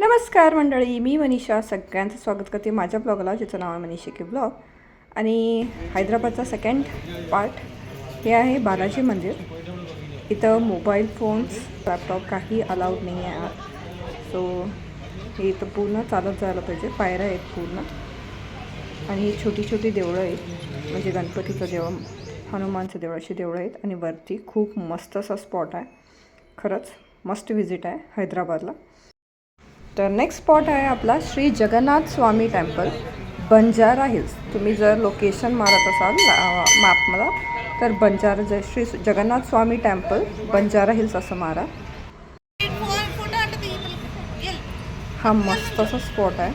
नमस्कार मंडळी, मी मनीषा सगळ्यांचं स्वागत करते माझ्या ब्लॉगला, ज्याचं नाव आहे मनीषा की ब्लॉग. आणि हैदराबादचा सेकंड पार्ट हे आहे बालाजी मंदिर. इथं मोबाईल फोन्स, लॅपटॉप काही अलाउड नाही आहे. सो हे इथं पूर्ण चालत जायला पाहिजे, पायऱ्या आहेत पूर्ण. आणि ही छोटी छोटी देवळं आहेत, म्हणजे गणपतीचं देवळ, हनुमानचं देवळ, अशी देवळं आहेत. आणि वरती खूप मस्त असा स्पॉट आहे, खरंच मस्त विजिट आहे हैदराबादला. तर नेक्स्ट स्पॉट आहे आपला श्री जगन्नाथ स्वामी टेम्पल, बंजारा हिल्स. तुम्ही जर लोकेशन मारत असाल मॅपला तर श्री जगन्नाथ स्वामी टेम्पल बंजारा हिल्स असं मारा. हा मस्त असा स्पॉट आहे,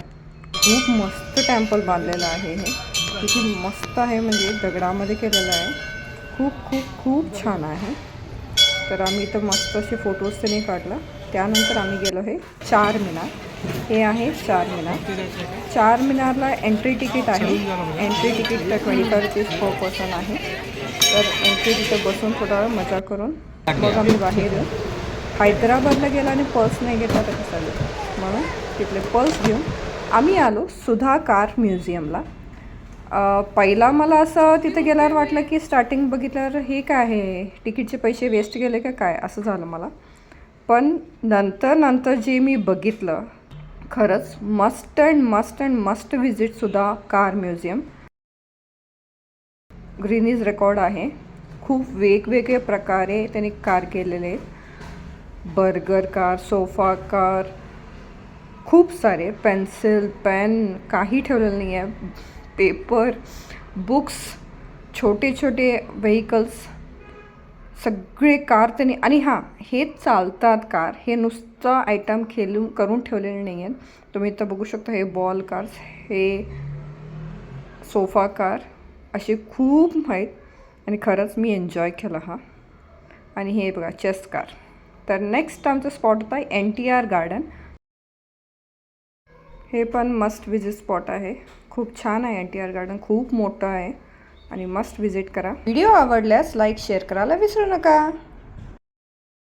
खूप मस्त टेम्पल बांधलेलं आहे. हे किती मस्त आहे, म्हणजे दगडामध्ये केलेलं आहे. खूप खूप खूप छान आहे. तर आम्ही इथं मस्त असे फोटोज त्यांनी काढला. त्यानंतर आम्ही गेलो आहे चार मिनार. हे आहे चार मिनार. चार मिनारला एंट्री तिकीट आहे. एंट्री तिकीट तर 25 रुपीज पर पर्सन आहे. तर एंट्री तिथं बसून थोडा वेळ मजा करून मग आम्ही बाहेर येऊ. हैदराबादला गेला आणि पर्स नाही घेतला तर कसं आलं, म्हणून तिथले पर्स घेऊन आम्ही आलो सुधा कार म्युझियमला. पहिला मला असं तिथं गेल्यावर वाटलं की स्टार्टिंग बघितल्यावर हे काय आहे, तिकीटचे पैसे वेस्ट गेले का काय असं झालं मला. पण नंतर जे मी बघितलं, खरंच मस्ट अँड मस्ट विजिट सुद्धा कार म्युझियम. ग्रीनीज रेकॉर्ड आहे. खूप वेगवेगळे प्रकारे त्यांनी कार केलेले आहेत. बर्गर कार, सोफा कार, खूप सारे पेन्सिल, पेन काही ठेवलेलं नाही आहे. पेपर, बुक्स, छोटे छोटे व्हेकल्स, सगळे कार त्यांनी. आणि हां, हे चालतात कार, हे नुसतं आयटम करून ठेवलेले नाही आहेत. तुम्ही इथं बघू शकता, हे बॉल कार्स, हे सोफा कार, असे खूप आहेत. आणि खरंच मी एन्जॉय केला हा. आणि हे बघा चेस कार. तर नेक्स्ट आमचा स्पॉट होता NTR गार्डन. हे पण मस्ट विजिट स्पॉट आहे. खूप छान आहे NTR गार्डन, खूप मोठं आहे आणि मस्ट विजिट करा. व्हिडिओ आवडल्यास लाईक शेअर करायला विसरू नका.